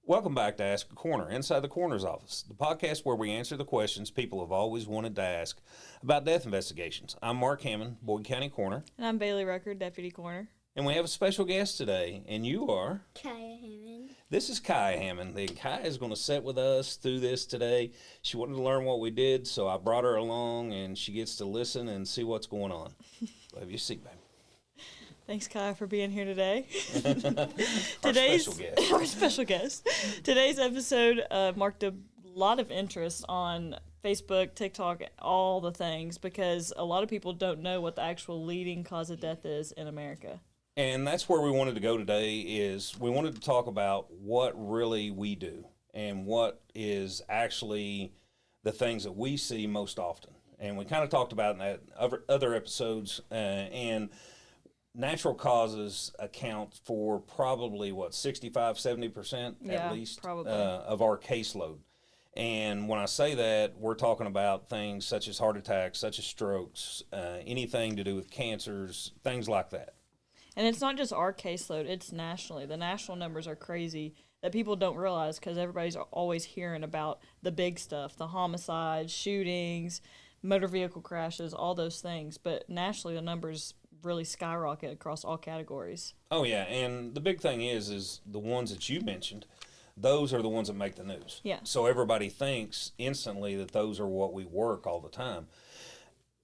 Welcome back to Ask a Coroner, inside the coroner's office, the podcast where we answer the questions people have always wanted to ask about death investigations. I'm Mark Hammond, Boyd County Coroner. And I'm Bailey Rucker, Deputy Coroner. And we have a special guest today, and you are? Kaya Hammond. This is Kaya Hammond. And Kaya is going to sit with us through this today. She wanted to learn what we did, so I brought her along, and she gets to listen and see what's going on. Have your seat, baby. Thanks, Kaya, for being here today. Our special guest. Today's episode marked a lot of interest on Facebook, TikTok, all the things, because a lot of people don't know what the actual leading cause of death is in America. And that's where we wanted to go today. Is we wanted to talk about what really we do and what is actually the things that we see most often. And we kind of talked about in that other episodes, and natural causes account for probably, 65-70% at least of our caseload. And when I say that, we're talking about things such as heart attacks, such as strokes, anything to do with cancers, things like that. And it's not just our caseload, it's nationally. The national numbers are crazy that people don't realize because everybody's always hearing about the big stuff, the homicides, shootings, motor vehicle crashes, all those things. But nationally, the numbers really skyrocket across all categories. Oh yeah, and the big thing is the ones that you mentioned, those are the ones that make the news. Yeah. So everybody thinks instantly that those are what we work all the time.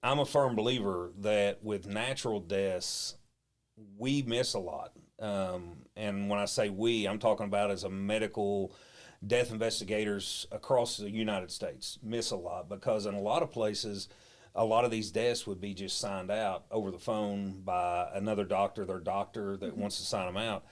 I'm a firm believer that with natural deaths, we miss a lot. And when I say we, I'm talking about as a medical death investigators across the United States miss a lot, because in a lot of places, a lot of these deaths would be just signed out over the phone by another doctor, their doctor that wants to sign them out.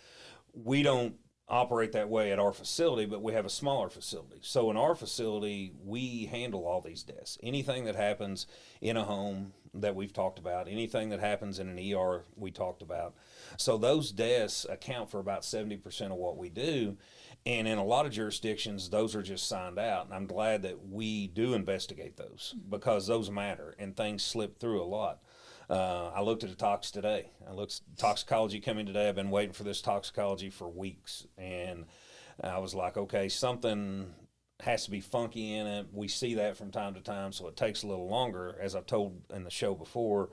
We don't operate that way at our facility, but we have a smaller facility. So in our facility, we handle all these deaths. Anything that happens in a home that we've talked about, anything that happens in an ER we talked about. So those deaths account for about 70% of what we do. And in a lot of jurisdictions, those are just signed out. And I'm glad that we do investigate those, because those matter and things slip through a lot. I looked at a tox today. Toxicology coming today. I've been waiting for this toxicology for weeks. And I was like, okay, something has to be funky in it. We see that from time to time, so it takes a little longer. As I've told in the show before,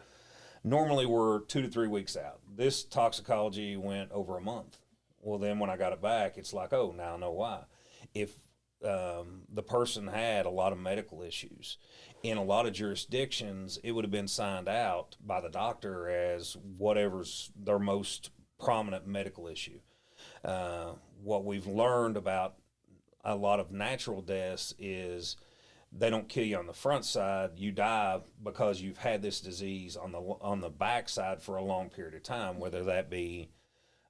normally we're 2 to 3 weeks out. This toxicology went over a month. Well, then when I got it back, it's like, oh, now I know why. If the person had a lot of medical issues, in a lot of jurisdictions, it would have been signed out by the doctor as whatever's their most prominent medical issue. What we've learned about a lot of natural deaths is they don't kill you on the front side. You die because you've had this disease on the back side for a long period of time, whether that be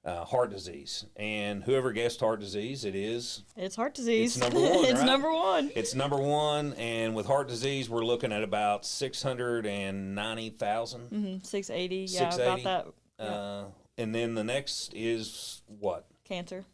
heart disease. And whoever guessed heart disease, it's heart disease. It's number one. It's right? number one. It's number one. And with heart disease, we're looking at about 690,000. 680. Yeah, 680. about that. And then the next is what? Cancer.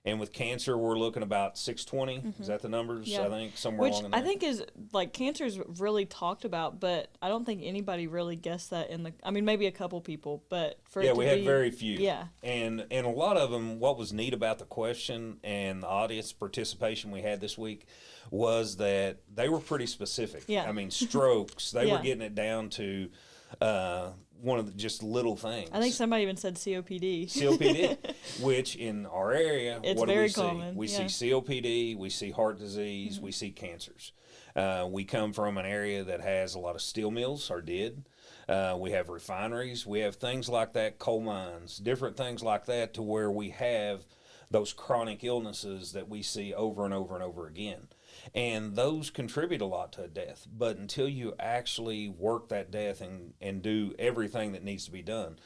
And with cancer, we're looking about 620. Is that the numbers? Yeah. I think somewhere along in there. I think is like cancer's really talked about, but I don't think anybody really guessed that maybe a couple people, but we had very few. Yeah. And a lot of them, what was neat about the question and the audience participation we had this week was that they were pretty specific. Yeah. Strokes, they were getting it down to one of the just little things. I think somebody even said COPD. COPD, which in our area, it's what do very we see? common. We see COPD, we see heart disease, we see cancers. We come from an area that has a lot of steel mills, or did. We have refineries, we have things like that, coal mines, different things like that, to where we have those chronic illnesses that we see over and over and over again. And those contribute a lot to a death. But until you actually work that death and do everything that needs to be done,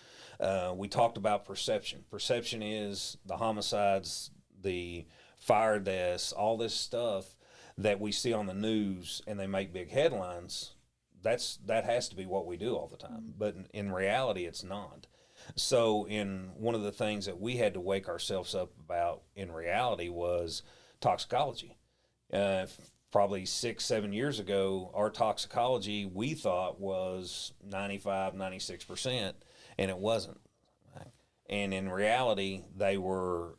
we talked about perception. Perception is the homicides, the fire deaths, all this stuff that we see on the news and they make big headlines. That has to be what we do all the time. But in reality, it's not. So in one of the things that we had to wake ourselves up about in reality was toxicology. probably 6, 7 years ago, our toxicology we thought was 95, 96%, and it wasn't. And in reality, they were,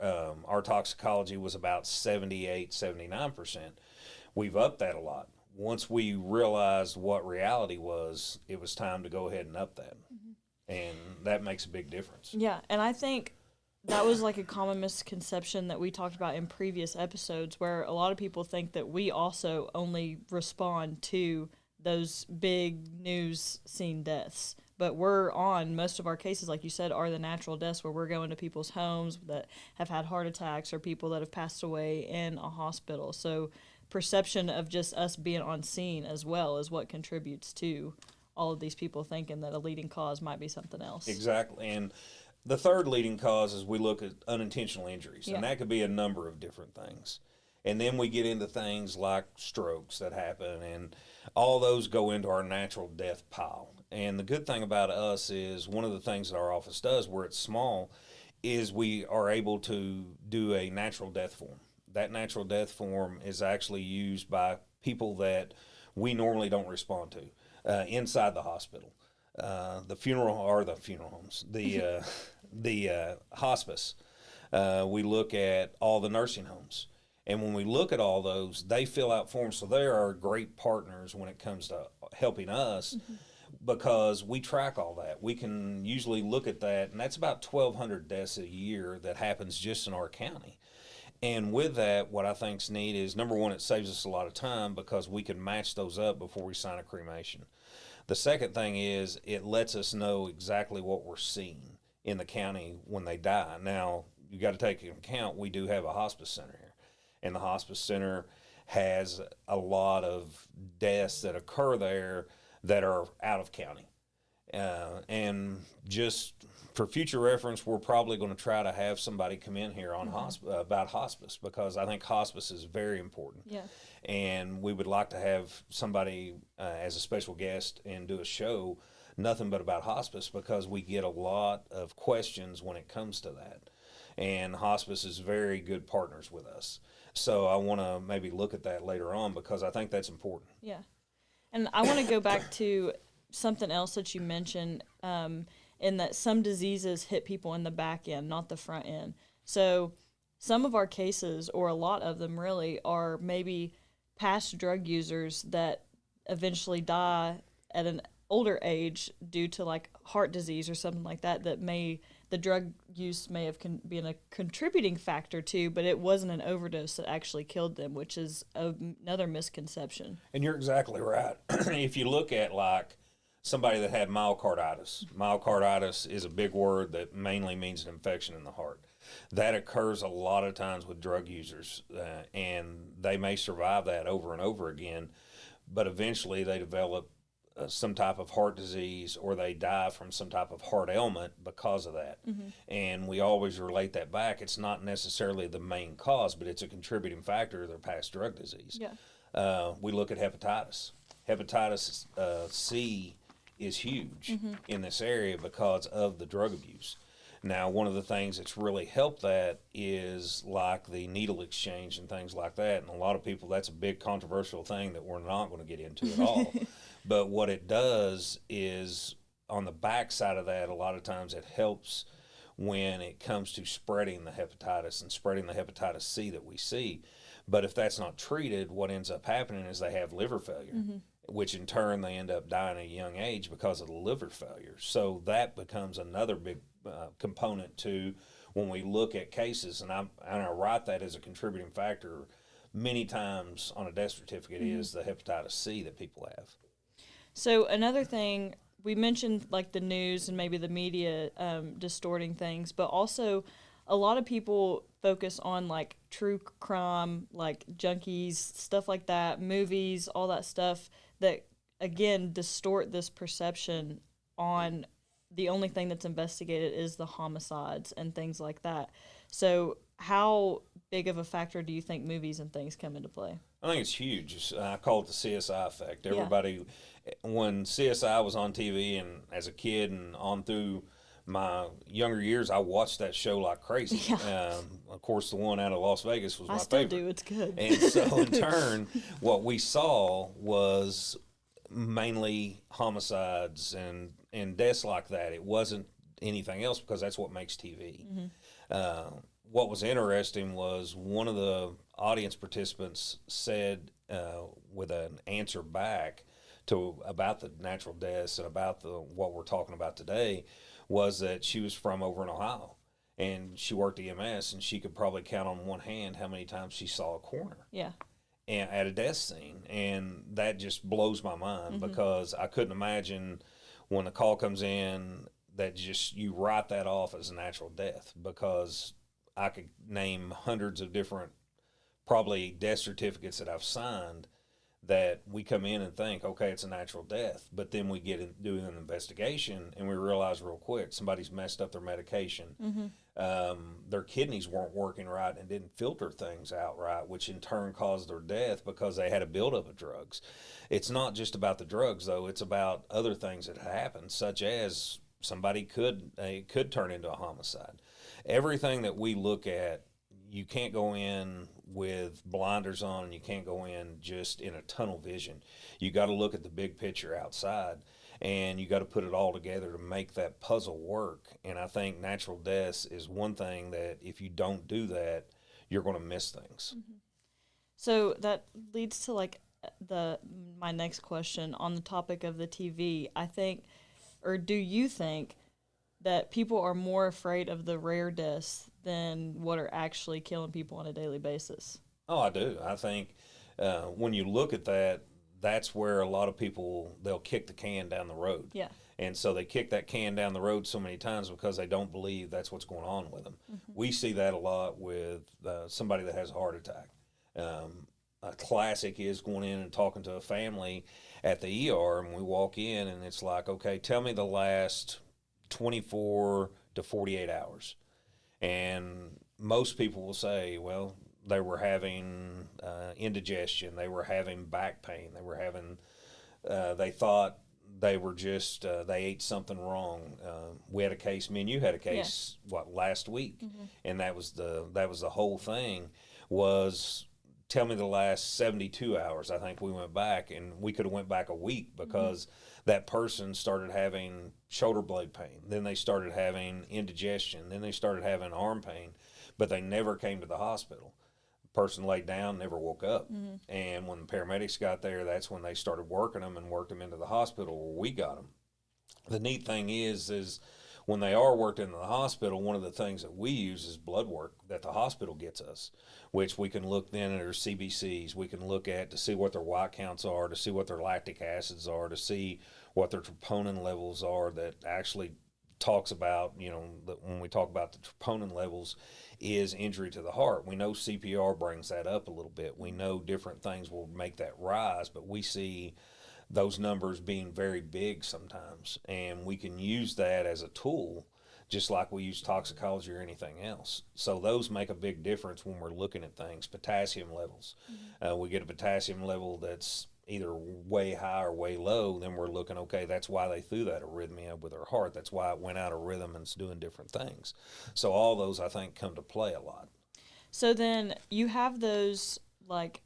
our toxicology was about 78, 79%. We've upped that a lot. Once we realized what reality was, it was time to go ahead and up that. And that makes a big difference. Yeah, and I think that was like a common misconception that we talked about in previous episodes, where a lot of people think that we also only respond to those big news scene deaths. But we're on most of our cases, like you said, are the natural deaths where we're going to people's homes that have had heart attacks or people that have passed away in a hospital. So perception of just us being on scene as well is what contributes to all of these people thinking that a leading cause might be something else. Exactly. And the third leading cause is we look at unintentional injuries, and that could be a number of different things. And then we get into things like strokes that happen, and all those go into our natural death pile. And the good thing about us is one of the things that our office does, where it's small, is we are able to do a natural death form. That natural death form is actually used by people that we normally don't respond to inside the hospital. The funeral homes, the hospice. We look at all the nursing homes. And when we look at all those, they fill out forms. So they are great partners when it comes to helping us because we track all that. We can usually look at that, and that's about 1,200 deaths a year that happens just in our county. And with that, what I think's neat is, number one, it saves us a lot of time because we can match those up before we sign a cremation. The second thing is it lets us know exactly what we're seeing in the county when they die. Now, you got to take into account we do have a hospice center here, and the hospice center has a lot of deaths that occur there that are out of county. And just for future reference, we're probably going to try to have somebody come in here on about hospice, because I think hospice is very important. Yeah. And we would like to have somebody as a special guest and do a show nothing but about hospice, because we get a lot of questions when it comes to that. And hospice is very good partners with us. So I want to maybe look at that later on, because I think that's important. Yeah. And I want to go back to something else that you mentioned, in that some diseases hit people in the back end, not the front end. So some of our cases, or a lot of them really, are maybe past drug users that eventually die at an older age due to like heart disease or something like that, the drug use may have been a contributing factor to, but it wasn't an overdose that actually killed them, which is another misconception. And you're exactly right. If you look at like somebody that had myocarditis is a big word that mainly means an infection in the heart. That occurs a lot of times with drug users, and they may survive that over and over again, but eventually they develop some type of heart disease, or they die from some type of heart ailment because of that. And we always relate that back. It's not necessarily the main cause, but it's a contributing factor of their past drug disease. We look at hepatitis. Hepatitis C is huge in this area because of the drug abuse. Now, one of the things that's really helped that is like the needle exchange and things like that. And a lot of people, that's a big controversial thing that we're not going to get into at all. But what it does is, on the back side of that, a lot of times it helps when it comes to spreading the hepatitis and spreading the hepatitis C that we see. But if that's not treated, what ends up happening is they have liver failure, which in turn they end up dying at a young age because of the liver failure. So that becomes another big component to when we look at cases, and I write that as a contributing factor many times on a death certificate is the hepatitis C that people have. So another thing, we mentioned like the news and maybe the media distorting things, but also a lot of people focus on like true crime, like junkies, stuff like that, movies, all that stuff that, again, distort this perception on the only thing that's investigated is the homicides and things like that. So how big of a factor do you think movies and things come into play? I think it's huge. I call it the CSI effect. Everybody, when CSI was on TV and as a kid and on through my younger years, I watched that show like crazy. Yeah. Of course, the one out of Las Vegas was I my still favorite. do. It's good. And so, in turn, what we saw was mainly homicides and deaths like that. It wasn't anything else because that's what makes TV. Uh, what was interesting was one of the audience participants said with an answer back to about the natural deaths and about the what we're talking about today was that she was from over in Ohio and she worked EMS and she could probably count on one hand how many times she saw a coroner Yeah. and at a death scene, and that just blows my mind because I couldn't imagine when a call comes in that just you write that off as a natural death because I could name hundreds of different probably death certificates that I've signed that we come in and think, okay, it's a natural death, but then we get in doing an investigation and we realize real quick somebody's messed up their medication. Their kidneys weren't working right and didn't filter things out right, which in turn caused their death because they had a buildup of drugs. It's not just about the drugs though; it's about other things that happen, such as somebody could turn into a homicide. Everything that we look at, you can't go in with blinders on and you can't go in just in a tunnel vision. You got to look at the big picture outside and you got to put it all together to make that puzzle work. And I think natural deaths is one thing that if you don't do that, you're going to miss things. So that leads to like the my next question on the topic of the TV. I think, or do you think that people are more afraid of the rare deaths than what are actually killing people on a daily basis? Oh, I do. I think when you look at that, that's where a lot of people they'll kick the can down the road. Yeah. And so they kick that can down the road so many times because they don't believe that's what's going on with them. We see that a lot with somebody that has a heart attack. A classic is going in and talking to a family at the ER, and we walk in, and it's like, okay, tell me the last 24 to 48 hours. And most people will say, well, they were having indigestion, they were having back pain, they were having, they thought they were just, they ate something wrong. We had a case, me and you had a case, last week? And that was the whole thing was, tell me the last 72 hours. I think we went back, and we could have went back a week because that person started having shoulder blade pain. Then they started having indigestion. Then they started having arm pain, but they never came to the hospital. The person laid down, never woke up. And when the paramedics got there, that's when they started working them and worked them into the hospital where we got them. The neat thing is when they are worked into the hospital, one of the things that we use is blood work that the hospital gets us, which we can look then at their CBCs. We can look at to see what their white counts are, to see what their lactic acids are, to see what their troponin levels are. That actually talks about, when we talk about the troponin levels is injury to the heart. We know CPR brings that up a little bit. We know different things will make that rise, but we see those numbers being very big sometimes, and we can use that as a tool just like we use toxicology or anything else. So those make a big difference when we're looking at things. Potassium levels. We get a potassium level that's either way high or way low, then we're looking, okay, that's why they threw that arrhythmia with their heart. That's why it went out of rhythm and it's doing different things. So all those, I think, come to play a lot. So then you have those like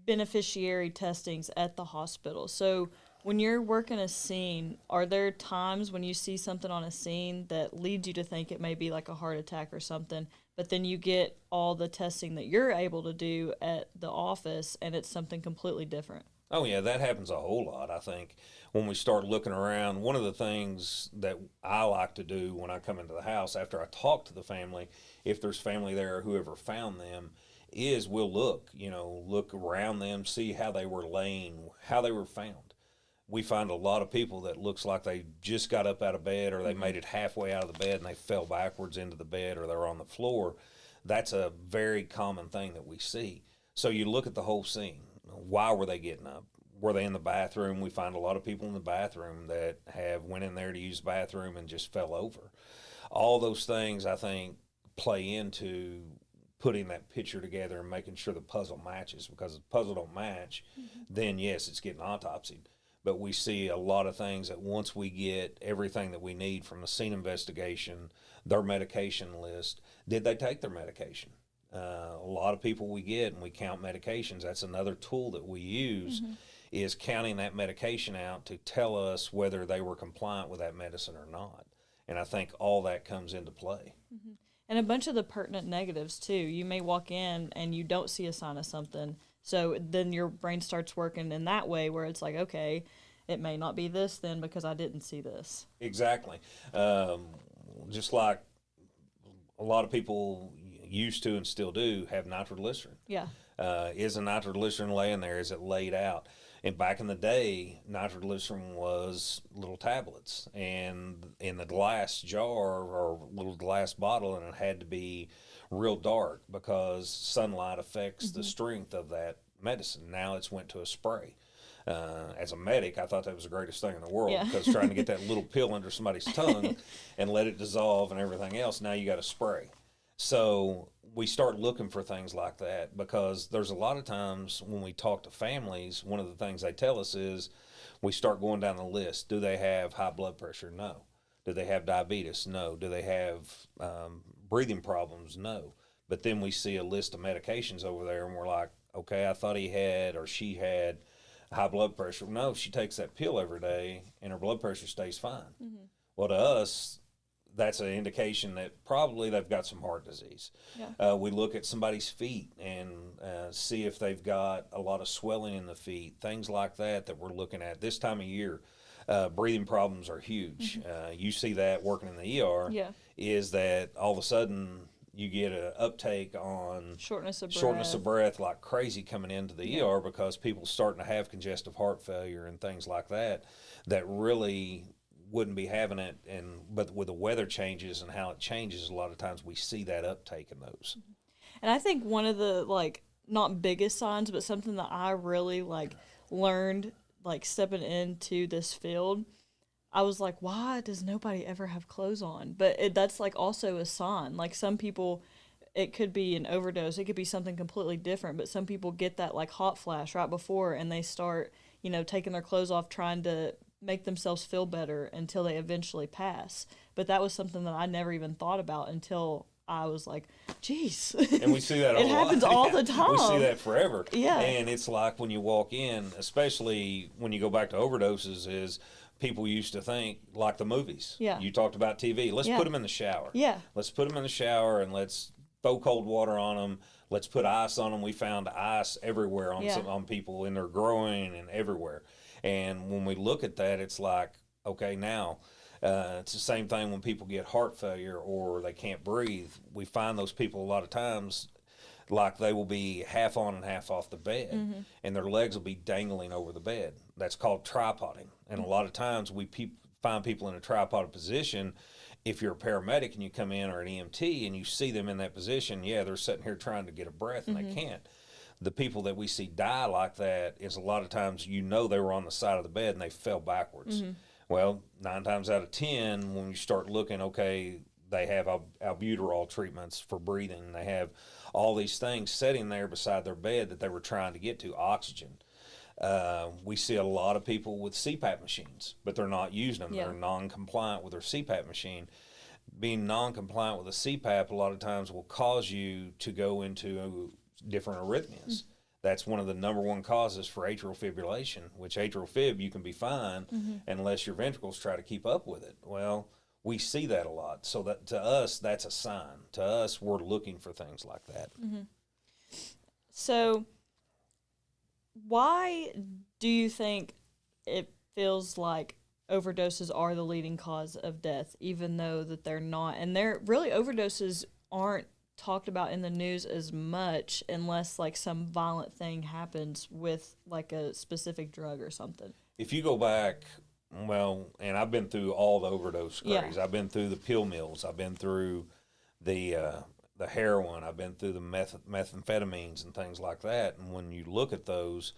beneficiary testings at the hospital. So when you're working a scene, are there times when you see something on a scene that leads you to think it may be like a heart attack or something, but then you get all the testing that you're able to do at the office and it's something completely different? Oh, yeah, that happens a whole lot. I think when we start looking around, one of the things that I like to do when I come into the house after I talk to the family, if there's family there or whoever found them, is we'll look around them, see how they were laying, how they were found. We find a lot of people that looks like they just got up out of bed or they made it halfway out of the bed and they fell backwards into the bed or they're on the floor. That's a very common thing that we see. So you look at the whole scene. Why were they getting up? Were they in the bathroom? We find a lot of people in the bathroom that have went in there to use the bathroom and just fell over. All those things, I think, play into putting that picture together and making sure the puzzle matches, because if the puzzle don't match, then yes, it's getting autopsied. but we see a lot of things that once we get everything that we need from the scene investigation, their medication list, did they take their medication? A lot of people we get and we count medications. That's another tool that we use, is counting that medication out to tell us whether they were compliant with that medicine or not. And I think all that comes into play. And a bunch of the pertinent negatives too. You may walk in and you don't see a sign of something, so then your brain starts working in that way where it's like, okay, it may not be this then because I didn't see this. Exactly. Just like a lot of people used to and still do have nitroglycerin. Yeah. Is a nitroglycerin laying there? Is it laid out? And back in the day, nitroglycerin was little tablets and in the glass jar or little glass bottle, and it had to be real dark because sunlight affects the strength of that medicine. Now it's went to a spray. As a medic, I thought that was the greatest thing in the world, because trying to get that little pill under somebody's tongue and let it dissolve and everything else, now you got to spray. So we start looking for things like that, because there's a lot of times when we talk to families, one of the things they tell us is we start going down the list. Do they have high blood pressure? No. Do they have diabetes? No. Do they have breathing problems? No. But then we see a list of medications over there and we're like, okay, I thought he had or she had high blood pressure. No, she takes that pill every day and her blood pressure stays fine. Well, to us, that's an indication that probably they've got some heart disease. Yeah. We look at somebody's feet and see if they've got a lot of swelling in the feet, things like that we're looking at. This time of year, breathing problems are huge. You see that working in the ER, is that all of a sudden you get an uptake on shortness of breath like crazy coming into the ER, because people starting to have congestive heart failure and things like that really wouldn't be having it. But with the weather changes and how it changes, a lot of times we see that uptake in those. And I think one of the, like, not biggest signs, but something that I really learned stepping into this field, I was like, why does nobody ever have clothes on? But that's also a sign. Like, some people, it could be an overdose, it could be something completely different, but some people get that hot flash right before and they start, taking their clothes off, trying to make themselves feel better until they eventually pass. But that was something that I never even thought about until I was like, geez. And we see that it happens all the time. We see that forever. Yeah. And it's like when you walk in, especially when you go back to overdoses, is people used to think like the movies. Yeah. You talked about TV. Let's put them in the shower. Yeah. Let's put them in the shower and let's throw cold water on them. Let's put ice on them. We found ice everywhere on people in their groin and everywhere. And when we look at that, it's like, okay, now it's the same thing when people get heart failure or they can't breathe. We find those people a lot of times like they will be half on and half off the bed, and their legs will be dangling over the bed. That's called tripoding. And a lot of times we find people in a tripoded position. If you're a paramedic and you come in, or an EMT, and you see them in that position, they're sitting here trying to get a breath and they can't. The people that we see die like that is a lot of times they were on the side of the bed and they fell backwards. Well, 9 times out of 10, when you start looking, okay, they have albuterol treatments for breathing. They have all these things sitting there beside their bed that they were trying to get to, oxygen. We see a lot of people with CPAP machines, but they're not using them. They're non-compliant with their CPAP machine. Being non-compliant with a CPAP a lot of times will cause you to go into different arrhythmias. That's one of the number one causes for atrial fibrillation, which atrial fib, you can be fine unless your ventricles try to keep up with it. Well, we see that a lot. So that to us, that's a sign. To us, we're looking for things like that. So why do you think it feels like overdoses are the leading cause of death, even though that they're not? And overdoses aren't talked about in the news as much unless some violent thing happens with a specific drug or something. If you go back, and I've been through all the overdose craze. I've been through the pill mills. I've been through the heroin. I've been through the methamphetamines and things like that. And when you look at those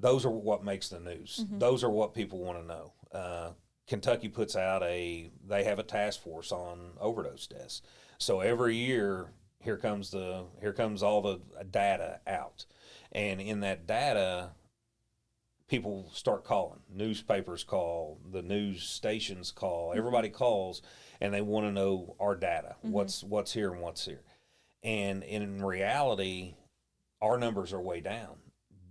are what makes the news. Those are what people want to know. Kentucky puts out they have a task force on overdose deaths. So every year, here comes all the data out. And in that data, people start calling. Newspapers call, the news stations call, everybody calls, and they want to know our data, what's here and what's here. And in reality, our numbers are way down.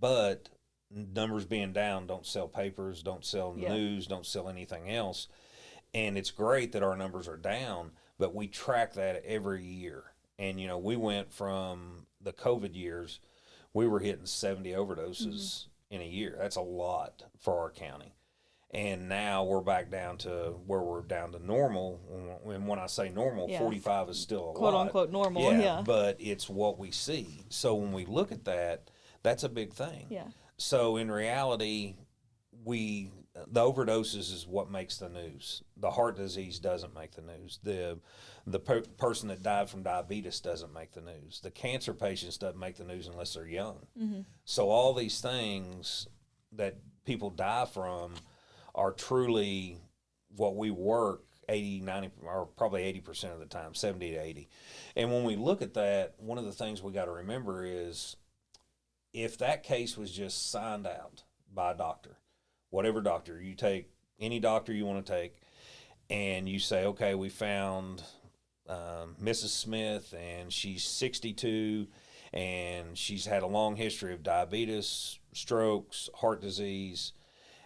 But numbers being down don't sell papers, don't sell news, don't sell anything else. And it's great that our numbers are down, but we track that every year. And, we went from the COVID years, we were hitting 70 overdoses in a year. That's a lot for our county. And now we're back down to where we're down to normal. And when I say normal, 45 is still a lot. Quote unquote normal, yeah. But it's what we see. So when we look at that, that's a big thing. Yeah. So in reality, the overdoses is what makes the news. The heart disease doesn't make the news. The person that died from diabetes doesn't make the news. The cancer patients doesn't make the news unless they're young. So all these things that people die from are truly what we work 80, 90, or probably 80% of the time, 70 to 80. And when we look at that, one of the things we got to remember is if that case was just signed out by a doctor, whatever doctor, you take any doctor you want to take, and you say, okay, we found Mrs. Smith, and she's 62, and she's had a long history of diabetes, strokes, heart disease,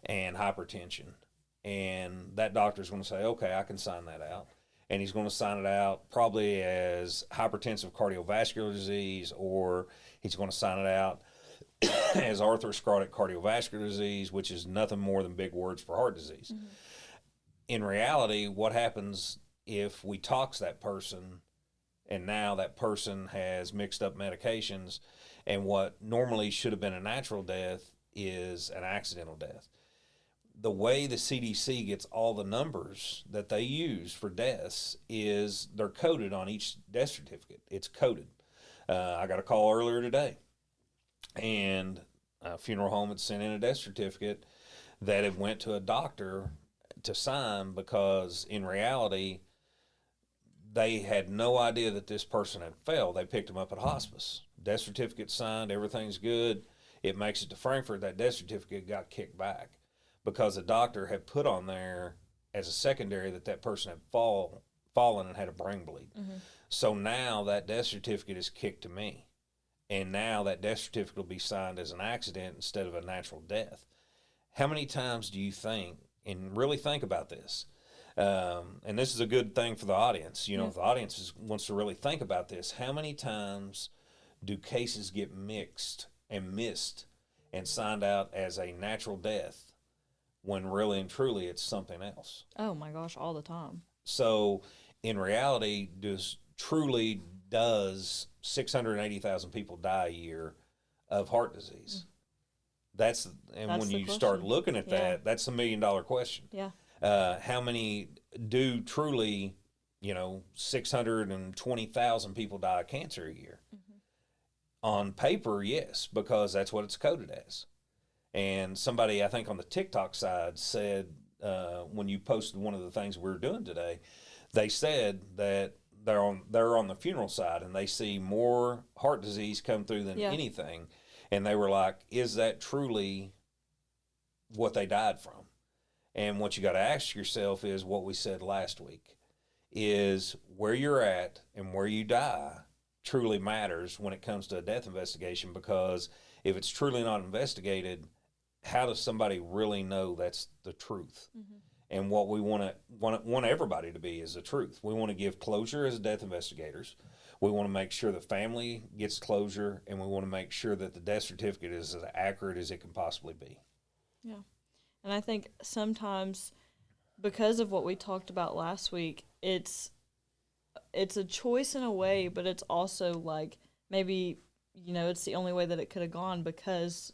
and hypertension. And that doctor's going to say, okay, I can sign that out. And he's going to sign it out probably as hypertensive cardiovascular disease, or he's going to sign it out as arthrosclerotic cardiovascular disease, which is nothing more than big words for heart disease. In reality, what happens if we tox that person, and now that person has mixed up medications, and what normally should have been a natural death is an accidental death? The way the CDC gets all the numbers that they use for deaths is they're coded on each death certificate. It's coded. I got a call earlier today, and a funeral home had sent in a death certificate that it went to a doctor to sign because in reality they had no idea that this person had failed. They picked him up at hospice. Death certificate signed, everything's good. It makes it to Frankfurt. That death certificate got kicked back because the doctor had put on there as a secondary that person had fallen and had a brain bleed. So now that death certificate is kicked to me. And now that death certificate will be signed as an accident instead of a natural death. How many times do you think, and really think about this, and this is a good thing for the audience, if the audience wants to really think about this, how many times do cases get mixed and missed and signed out as a natural death when really and truly it's something else? Oh my gosh, all the time. So in reality, does 680,000 people die a year of heart disease? That's when you start looking at that, that's $1 million question. Yeah. How many do truly, 620,000 people die of cancer a year? On paper, yes, because that's what it's coded as. And somebody, I think on the TikTok side, said when you posted one of the things we were doing today, they said that they're on the funeral side and they see more heart disease come through than anything. And they were like, is that truly what they died from? And what you got to ask yourself is what we said last week, is where you're at and where you die truly matters when it comes to a death investigation, because if it's truly not investigated, how does somebody really know that's the truth? And what we want everybody to be is the truth. We want to give closure as death investigators. We want to make sure the family gets closure, and we want to make sure that the death certificate is as accurate as it can possibly be. Yeah. And I think sometimes because of what we talked about last week, it's a choice in a way, but it's also like maybe, it's the only way that it could have gone because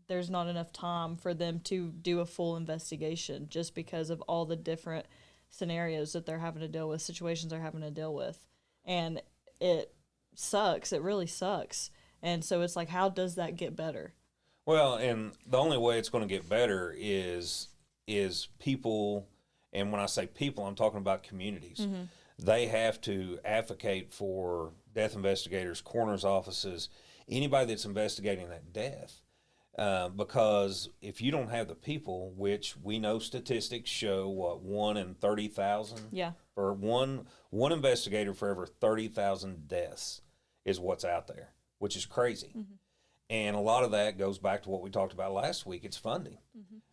there's not enough time for them to do a full investigation just because of all the different scenarios that they're having to deal with, situations they're having to deal with. And it sucks. It really sucks. And so it's like, how does that get better? Well, and the only way it's going to get better is people, and when I say people, I'm talking about communities. They have to advocate for death investigators, coroners' offices, anybody that's investigating that death. Because if you don't have the people, which we know statistics show, what, 1 in 30,000, Yeah. or one investigator for every 30,000 deaths is what's out there, which is crazy. And a lot of that goes back to what we talked about last week. It's funding.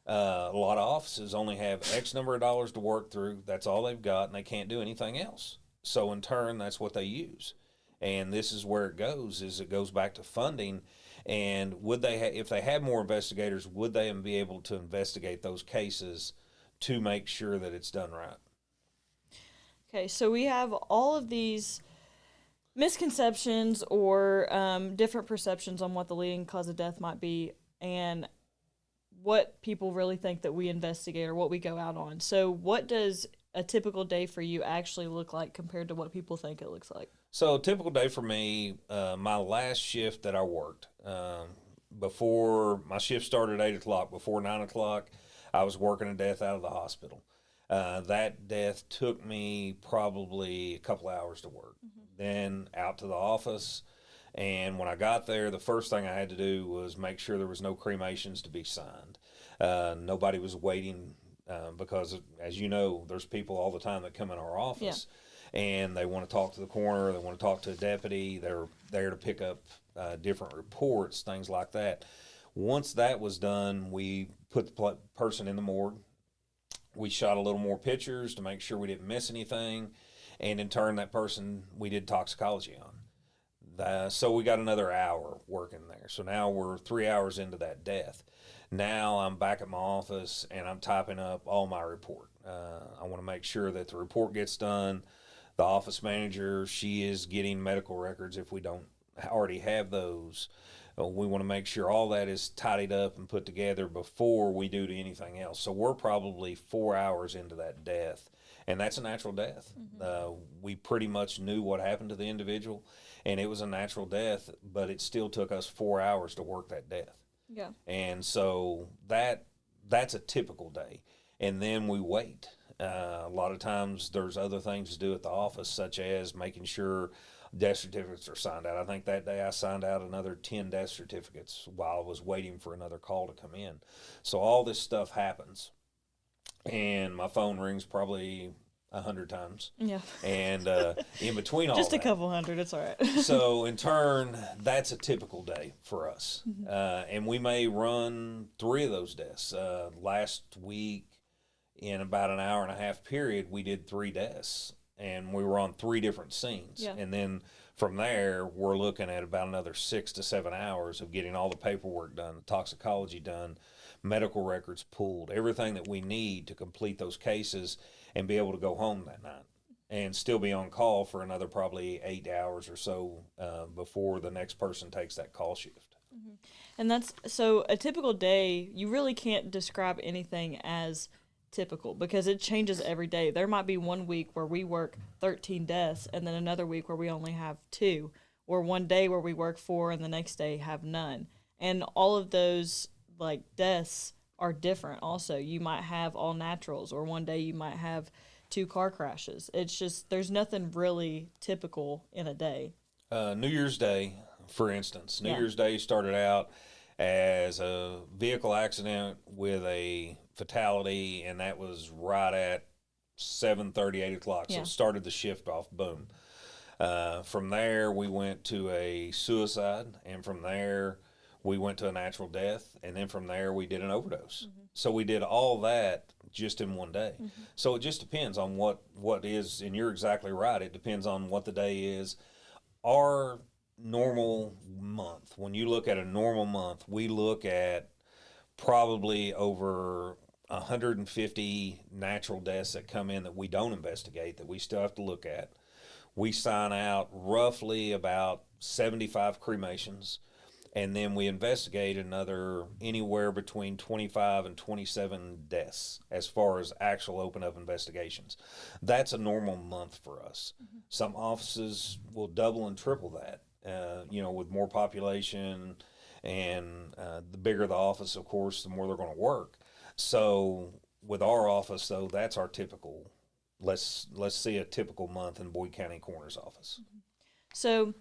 A lot of offices only have X number of dollars to work through. That's all they've got, and they can't do anything else. So in turn, that's what they use. And this is where it goes, is it goes back to funding. And would they, if they had more investigators, would they be able to investigate those cases to make sure that it's done right? Okay, so we have all of these misconceptions or different perceptions on what the leading cause of death might be and what people really think that we investigate or what we go out on. So what does a typical day for you actually look like compared to what people think it looks like? So a typical day for me, my last shift that I worked, before my shift started at 8 o'clock, before 9 o'clock, I was working a death out of the hospital. That death took me probably a couple hours to work. Then out to the office. And when I got there, the first thing I had to do was make sure there was no cremations to be signed. Nobody was waiting because, as you know, there's people all the time that come in our office. And they want to talk to the coroner, they want to talk to a deputy, they're there to pick up different reports, things like that. Once that was done, we put the person in the morgue. We shot a little more pictures to make sure we didn't miss anything. And in turn, that person we did toxicology on. So we got another hour working there. So now we're 3 hours into that death. Now I'm back at my office and I'm typing up all my report. I want to make sure that the report gets done. The office manager, she is getting medical records if we don't already have those. We want to make sure all that is tidied up and put together before we do anything else. So we're probably 4 hours into that death, and that's a natural death. We pretty much knew what happened to the individual, and it was a natural death, but it still took us 4 hours to work that death. Yeah. And so that's a typical day. And then we wait. A lot of times there's other things to do at the office, such as making sure death certificates are signed out. I think that day I signed out another 10 death certificates while I was waiting for another call to come in. So all this stuff happens, and my phone rings probably 100 times. Yeah. And in between all Just a that, couple hundred, it's all right. so in turn, that's a typical day for us. And we may run 3 of those deaths. Last week, in about an hour and a half period, we did 3 deaths, and we were on 3 different scenes. Yeah. And then from there, we're looking at about another 6 to 7 hours of getting all the paperwork done, the toxicology done, medical records pulled, everything that we need to complete those cases and be able to go home that night and still be on call for another probably 8 hours or so before the next person takes that call shift. And that's so a typical day, you really can't describe anything as typical because it changes every day. There might be one week where we work 13 deaths and then another week where we only have 2, or one day where we work 4 and the next day have none. And all of those like deaths are different also. You might have all naturals, or one day you might have 2 car crashes. It's just there's nothing really typical in a day. New Year's Day, for instance. New Yeah. Year's Day started out as a vehicle accident with a fatality, and that was right at 7:30, 8 o'clock. So Yeah. it started the shift off, boom. From there, we went to a suicide, and from there, we went to a natural death, and then from there, we did an overdose. So we did all that just in one day. So it just depends on what is, and you're exactly right. It depends on what the day is. Our normal month, when you look at a normal month, we look at probably over 150 natural deaths that come in that we don't investigate, that we still have to look at. We sign out roughly about 75 cremations, and then we investigate another anywhere between 25 and 27 deaths as far as actual open up investigations. That's a normal month for us. Some offices will double and triple that, with more population, and the bigger the office, of course, the more they're going to work. So with our office, though, that's our typical. Let's see a typical month in Boyd County Coroner's office. So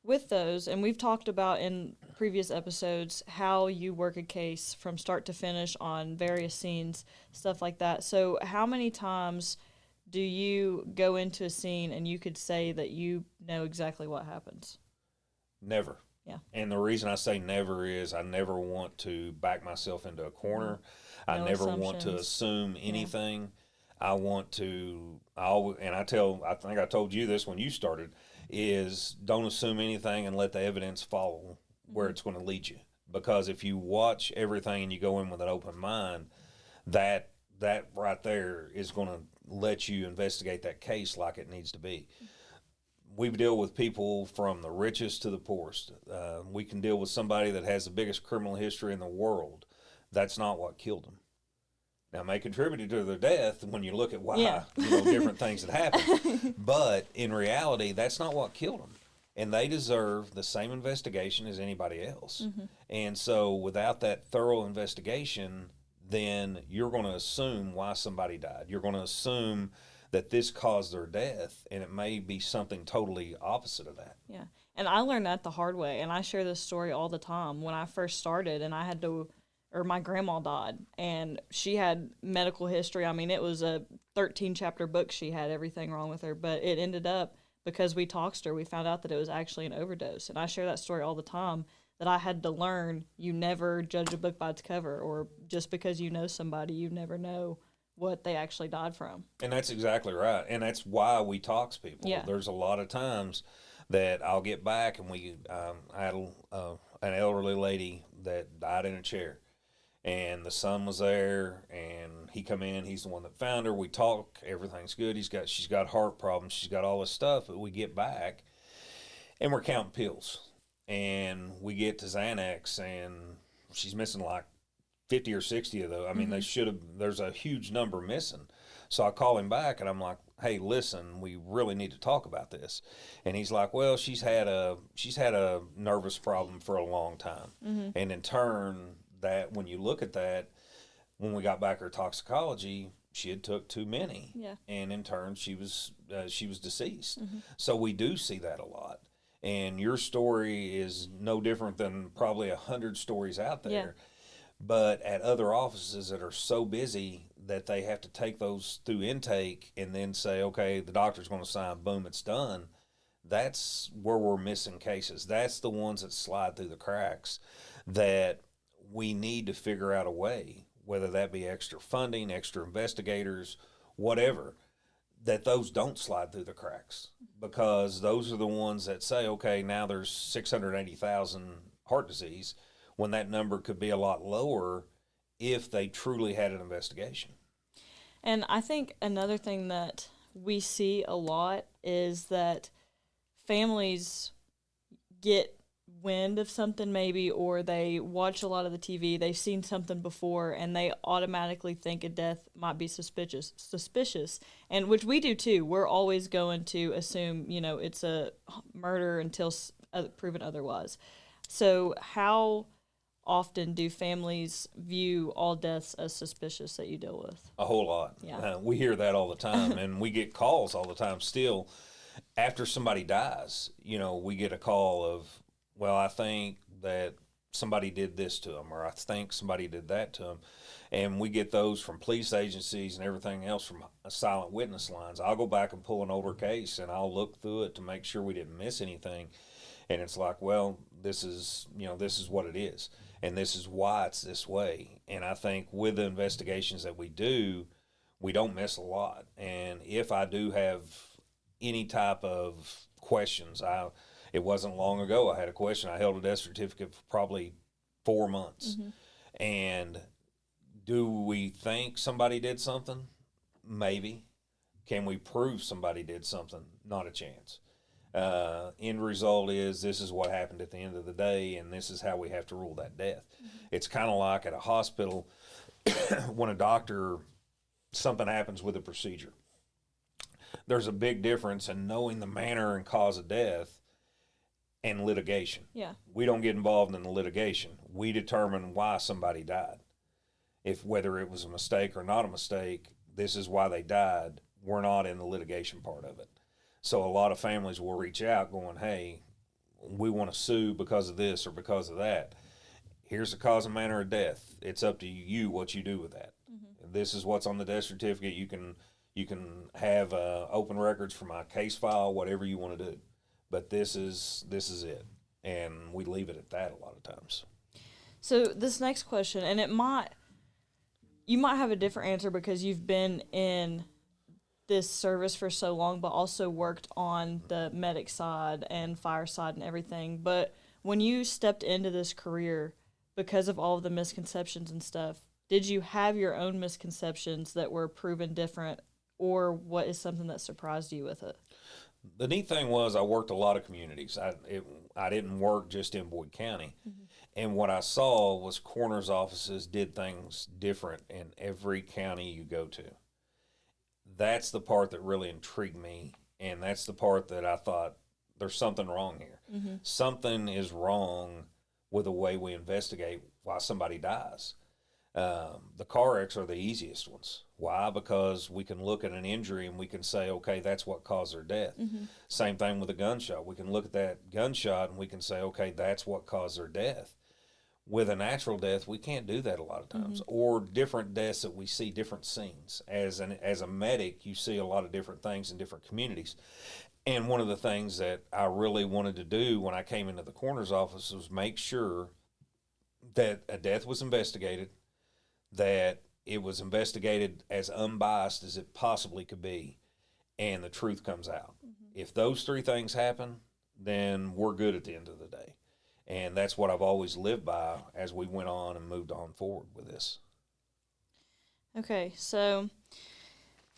with those, and we've talked about in previous episodes how you work a case from start to finish on various scenes, stuff like that. So, how many times do you go into a scene and you could say that you know exactly what happens? Never. Yeah. And the reason I say never is I never want to back myself into a corner. I No never want to assumptions. assume Yeah. anything. I want to, and I think I told you this when you started, is don't assume anything and let the evidence follow where it's going to lead you. Because if you watch everything and you go in with an open mind, that that right there is going to let you investigate that case like it needs to be. We deal with people from the richest to the poorest. We can deal with somebody that has the biggest criminal history in the world. That's not what killed them. Now, it may contribute to their death when you look at why, Yeah. different things that happen. But in reality, that's not what killed them. And they deserve the same investigation as anybody else. And so, without that thorough investigation, then you're going to assume why somebody died. You're going to assume that this caused their death, and it may be something totally opposite of that. Yeah. And I learned that the hard way. And I share this story all the time. When I first started and I had to, or my grandma died, and she had medical history. I mean, it was a 13 chapter book. She had everything wrong with her. But it ended up, because we talked to her, we found out that it was actually an overdose. And I share that story all the time, that I had to learn you never judge a book by its cover, or just because you know somebody, you never know what they actually died from. And that's exactly right. And that's why we talks people. Yeah. There's a lot of times that I'll get back and I had an elderly lady that died in a chair. And the son was there, and he come in. He's the one that found her. We talk. Everything's good. She's got heart problems. She's got all this stuff. But we get back, and we're counting pills. And we get to Xanax, and she's missing like 50 or 60 of those. I mean, they should have, there's a huge number missing. So I call him back and I'm like, hey, listen, we really need to talk about this. And he's like, well, she's had a nervous problem for a long time. And in turn, that when you look at that, when we got back her toxicology, she had took too many. Yeah. And in turn, she was deceased. So we do see that a lot. And your story is no different than probably 100 stories out there. Yeah. But at other offices that are so busy that they have to take those through intake and then say, okay, the doctor's going to sign, boom, it's done. That's where we're missing cases. That's the ones that slide through the cracks that we need to figure out a way, whether that be extra funding, extra investigators, whatever, that those don't slide through the cracks, because those are the ones that say, okay, now there's 680,000 heart disease, when that number could be a lot lower if they truly had an investigation. And I think another thing that we see a lot is that families get wind of something maybe, or they watch a lot of the TV, they've seen something before, and they automatically think a death might be suspicious, and which we do too. We're always going to assume, it's a murder until proven otherwise. So how often do families view all deaths as suspicious that you deal with? A whole lot. Yeah. We hear that all the time, and we get calls all the time still. After somebody dies, we get a call of, well, I think that somebody did this to them, or I think somebody did that to them. And we get those from police agencies and everything else from silent witness lines. I'll go back and pull an older case, and I'll look through it to make sure we didn't miss anything. And it's like, well, this is what it is. And this is why it's this way. And I think with the investigations that we do, we don't miss a lot. And if I do have any type of questions, it wasn't long ago I had a question. I held a death certificate for probably 4 months. And do we think somebody did something? Maybe. Can we prove somebody did something? Not a chance. End result is this is what happened at the end of the day, and this is how we have to rule that death. It's kind of like at a hospital when a doctor, something happens with a procedure. There's a big difference in knowing the manner and cause of death and litigation. Yeah. We don't get involved in the litigation. We determine why somebody died. If whether it was a mistake or not a mistake, this is why they died. We're not in the litigation part of it. So a lot of families will reach out going, hey, we want to sue because of this or because of that. Here's the cause and manner of death. It's up to you what you do with that. This is what's on the death certificate. You can have open records for my case file, whatever you want to do. But this is it, and we leave it at that a lot of times. So this next question, and you might have a different answer because you've been in this service for so long, but also worked on the medic side and fire side and everything. But when you stepped into this career, because of all of the misconceptions and stuff, did you have your own misconceptions that were proven different, or what is something that surprised you with it? The neat thing was I worked a lot of communities. I didn't work just in Boyd County. And what I saw was coroner's offices did things different in every county you go to. That's the part that really intrigued me, and that's the part that I thought there's something wrong here. Something is wrong with the way we investigate why somebody dies. The car wrecks are the easiest ones. Why? Because we can look at an injury and we can say, okay, that's what caused their death. Same thing with a gunshot. We can look at that gunshot and we can say, okay, that's what caused their death. With a natural death, we can't do that a lot of times. Or different deaths that we see, different scenes. As a medic, you see a lot of different things in different communities. And one of the things that I really wanted to do when I came into the coroner's office was make sure that a death was investigated, that it was investigated as unbiased as it possibly could be, and the truth comes out. If those three things happen, then we're good at the end of the day. And that's what I've always lived by as we went on and moved on forward with this. Okay, so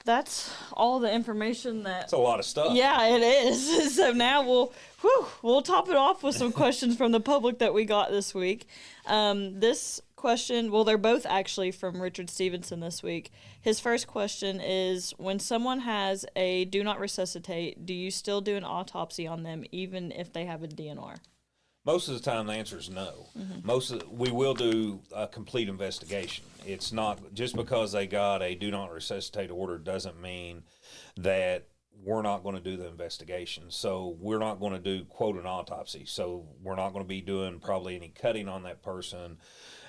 that's all the information that... It's a lot of stuff. Yeah, it is. So now we'll top it off with some questions from the public that we got this week. This question, well, they're both actually from Richard Stevenson this week. His first question is, when someone has a do not resuscitate, do you still do an autopsy on them even if they have a DNR? Most of the time, the answer is no. We will do a complete investigation. It's not just because they got a do not resuscitate order doesn't mean that we're not going to do the investigation. So we're not going to do, quote, an autopsy. So we're not going to be doing probably any cutting on that person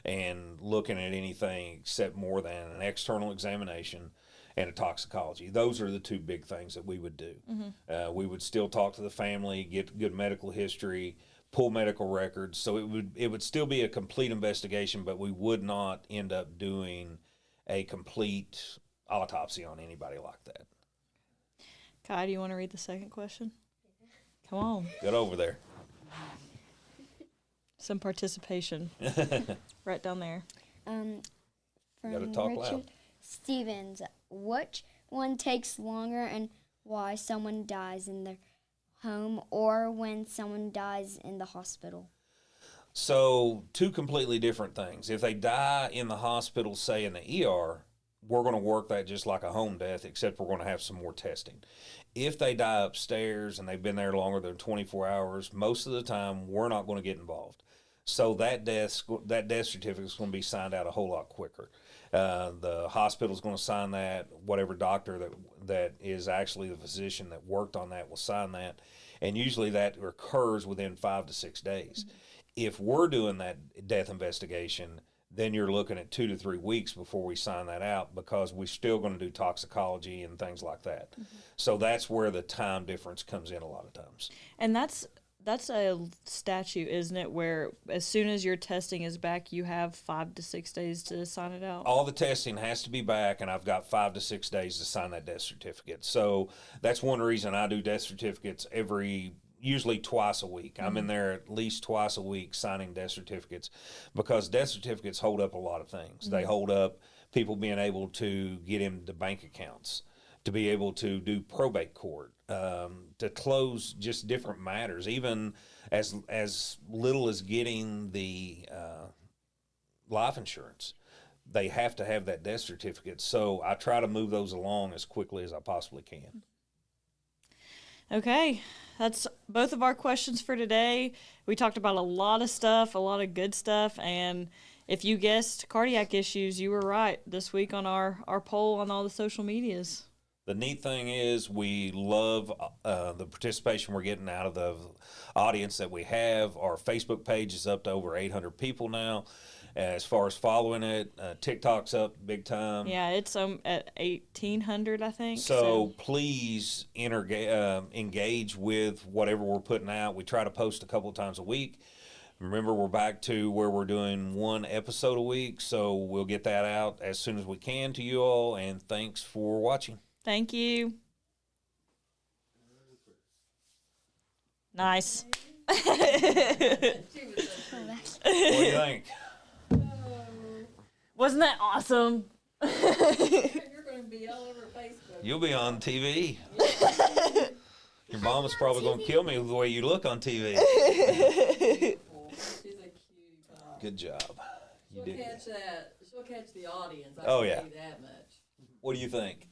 and looking at anything except more than an external examination and a toxicology. Those are the two big things that we would do. We would still talk to the family, get good medical history, pull medical records. So it would still be a complete investigation, but we would not end up doing a complete autopsy on anybody like that. Kai, do you want to read the second question? Come on. Get over there. Some participation. Right down there. From Gotta talk Richard loud. Stevens, which one takes longer and why someone dies in their home or when someone dies in the hospital? So two completely different things. If they die in the hospital, say in the ER, we're going to work that just like a home death, except we're going to have some more testing. If they die upstairs and they've been there longer than 24 hours, most of the time we're not going to get involved. So that death certificate is going to be signed out a whole lot quicker. The hospital is going to sign that. Whatever doctor that is actually the physician that worked on that will sign that, and usually that occurs within 5 to 6 days. If we're doing that death investigation, then you're looking at 2 to 3 weeks before we sign that out, because we're still going to do toxicology and things like that. So that's where the time difference comes in a lot of times. And that's a statute, isn't it, where as soon as your testing is back, you have 5 to 6 days to sign it out? All the testing has to be back, and I've got 5 to 6 days to sign that death certificate. So that's one reason I do death certificates usually twice a week. I'm in there at least twice a week signing death certificates, because death certificates hold up a lot of things. They hold up people being able to get into bank accounts, to be able to do probate court, to close just different matters, even as little as getting the life insurance. They have to have that death certificate. So I try to move those along as quickly as I possibly can. Okay, that's both of our questions for today. We talked about a lot of stuff, a lot of good stuff, and if you guessed cardiac issues, you were right this week on our poll on all the social medias. The neat thing is we love the participation we're getting out of the audience that we have. Our Facebook page is up to over 800 people now. As far as following it, TikTok's up big time. Yeah, it's at 1,800, I think. So please engage with whatever we're putting out. We try to post a couple of times a week. Remember, we're back to where we're doing one episode a week, so we'll get that out as soon as we can to you all, and thanks for watching. Thank you. Nice. What do you think? Wasn't that awesome? You're going to be all over Facebook. You'll be on TV. Your mama's probably going to kill me with the way you look on TV. She's a cutie pie. Good job. You She'll did. catch that. She'll catch the audience. I Oh, can yeah. tell you that much. What do you think?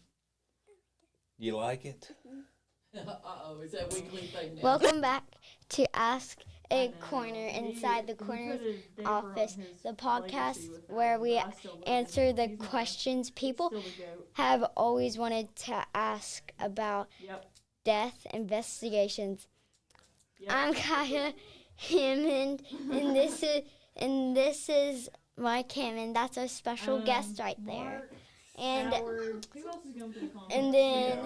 You like it? Uh-oh, is that weekly thing now? Welcome back to Ask a Corner inside the Coroner's office, the podcast where we answer the questions people have always wanted to ask about Yep. death investigations. Yep. I'm Kaya Hammond, and this is Mike Hammond. That's our special guest right there. And Howard. Who else is going to be and then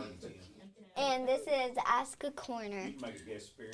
and this is Ask a Corner. Make a guest appearance.